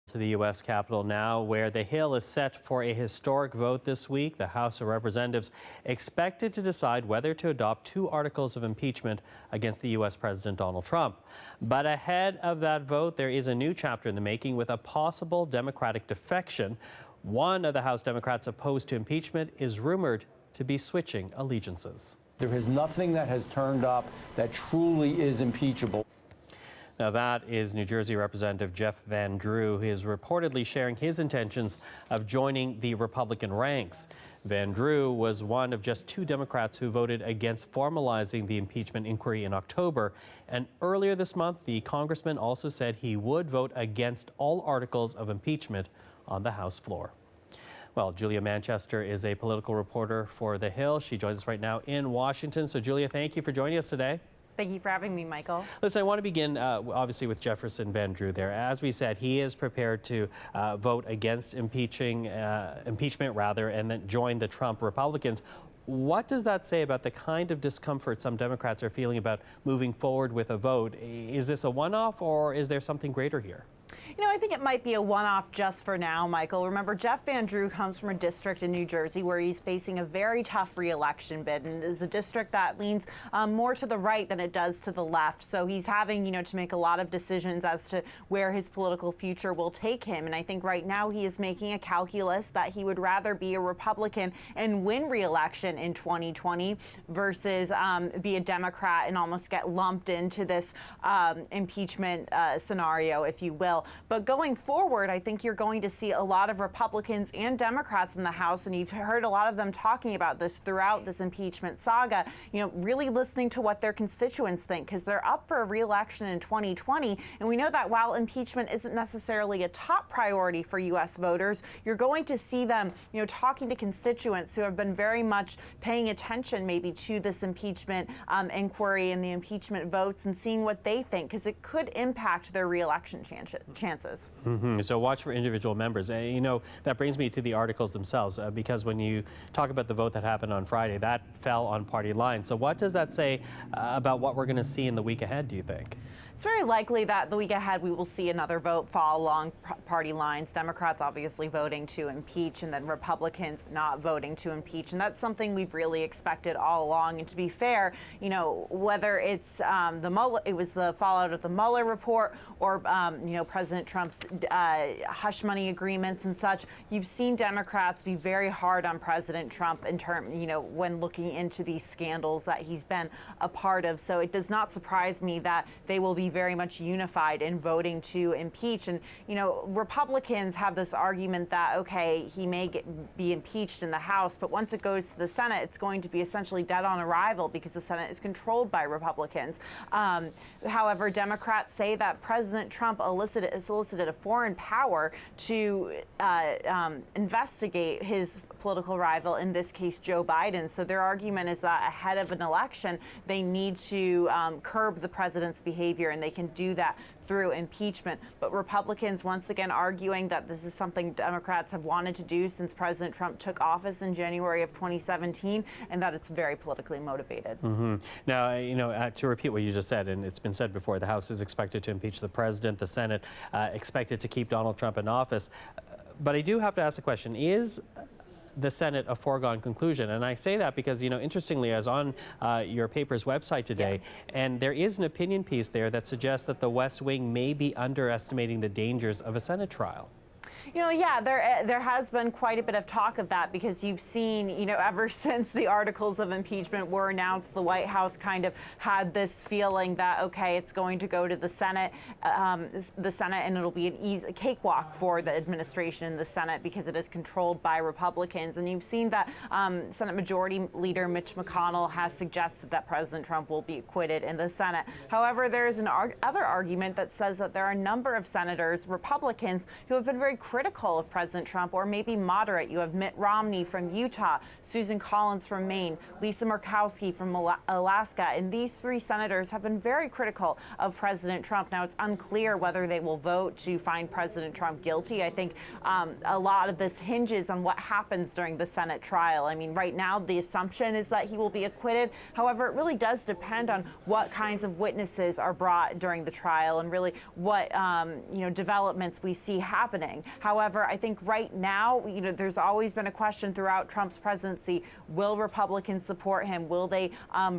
To the U.S. Capitol now, where the Hill is set for a historic vote this week. The House of Representatives expected to decide whether to adopt 2 articles of impeachment against the U.S. President Donald Trump. But ahead of that vote, there is a new chapter in the making with a possible Democratic defection. One of the House Democrats opposed to impeachment is rumored to be switching allegiances. There is nothing that has turned up that truly is impeachable. Now, that is New Jersey Representative Jeff Van Drew, who is reportedly sharing his intentions of joining the Republican ranks. Van Drew was one of just 2 Democrats who voted against formalizing the impeachment inquiry in October. And earlier this month, the congressman also said he would vote against all articles of impeachment on the House floor. Well, Julia Manchester is a political reporter for The Hill. She joins us right now in Washington. So, Julia, thank you for joining us today. Thank you for having me, Michael. Listen, I want to begin, obviously, with Jefferson Van Drew there. As we said, he is prepared to vote against impeachment, and then join the Trump Republicans. What does that say about the kind of discomfort some Democrats are feeling about moving forward with a vote? Is this a one-off, or is there something greater here? You know, I think it might be a one-off just for now, Michael. Remember, Jeff Van Drew comes from a district in New Jersey where he's facing a very tough re-election bid, and is a district that leans more to the right than it does to the left. So he's having, to make a lot of decisions as to where his political future will take him. And I think right now he is making a calculus that he would rather be a Republican and win re-election in 2020 versus be a Democrat and almost get lumped into this impeachment scenario, if you will. But going forward, I think you're going to see a lot of Republicans and Democrats in the House, and you've heard a lot of them talking about this throughout this impeachment saga, really listening to what their constituents think, because they're up for a re-election in 2020. And we know that while impeachment isn't necessarily a top priority for U.S. voters, you're going to see them, talking to constituents who have been very much paying attention maybe to this impeachment inquiry and the impeachment votes and seeing what they think, because it could impact their re-election chances. So watch for individual members. That brings me to the articles themselves, because when you talk about the vote that happened on Friday, that fell on party lines. So what does that say about what we're going to see in the week ahead, do you think? It's very likely that the week ahead we will see another vote fall along party lines. Democrats obviously voting to impeach, and then Republicans not voting to impeach. And that's something we've really expected all along. And to be fair, whether it's the fallout of the Mueller report or, President Trump's hush money agreements and such, you've seen Democrats be very hard on President Trump in when looking into these scandals that he's been a part of. So it does not surprise me that they will be very much unified in voting to impeach. And, Republicans have this argument that, okay, he may be impeached in the House, but once it goes to the Senate, it's going to be essentially dead on arrival because the Senate is controlled by Republicans. However, Democrats say that President Trump solicited a foreign power to investigate his political rival, in this case Joe Biden. So their argument is that ahead of an election, they need to curb the president's behavior, and they can do that through impeachment. But Republicans once again arguing that this is something Democrats have wanted to do since President Trump took office in January of 2017, and that it's very politically motivated. Now, to repeat what you just said, and it's been said before, the House is expected to impeach the president, the Senate expected to keep Donald Trump in office. But I do have to ask the question, is the Senate a foregone conclusion? And I say that because, interestingly, I was on your paper's website today, and there is an opinion piece there that suggests that the West Wing may be underestimating the dangers of a Senate trial. There has been quite a bit of talk of that, because you've seen, ever since the articles of impeachment were announced, the White House kind of had this feeling that, okay, it's going to go to the Senate, and it'll be an easy cakewalk for the administration in the Senate because it is controlled by Republicans. And you've seen that Senate Majority Leader Mitch McConnell has suggested that President Trump will be acquitted in the Senate. However, there is other argument that says that there are a number of senators, Republicans, who have been very critical of President Trump or maybe moderate. You have Mitt Romney from Utah, Susan Collins from Maine, Lisa Murkowski from Alaska, and these three senators have been very critical of President Trump. Now, it's unclear whether they will vote to find President Trump guilty. I think a lot of this hinges on what happens during the Senate trial. I mean, right now, the assumption is that he will be acquitted. However, it really does depend on what kinds of witnesses are brought during the trial and really what developments we see happening. However, I think right now, there's always been a question throughout Trump's presidency: will Republicans support him? Will they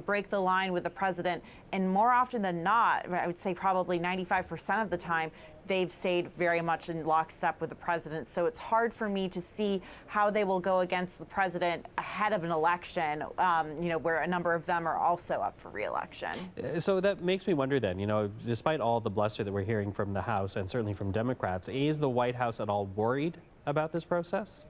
break the line with the president? And more often than not, I would say probably 95% of the time, they've stayed very much in lockstep with the president. So it's hard for me to see how they will go against the president ahead of an election, where a number of them are also up for re-election. So that makes me wonder then, despite all the bluster that we're hearing from the House and certainly from Democrats, is the White House at all worried about this process?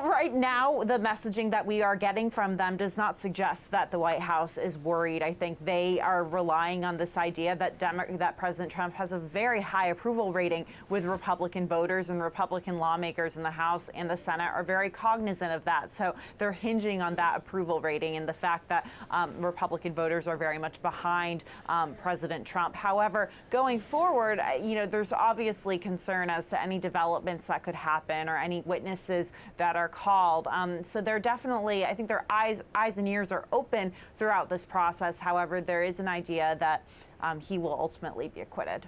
Right now, the messaging that we are getting from them does not suggest that the White House is worried. I think they are relying on this idea that President Trump has a very high approval rating with Republican voters, and Republican lawmakers in the House and the Senate are very cognizant of that. So they're hinging on that approval rating and the fact that Republican voters are very much behind President Trump. However, going forward, there's obviously concern as to any developments that could happen or any witnesses that are called. So they're definitely, I think their eyes and ears are open throughout this process. However, there is an idea that he will ultimately be acquitted.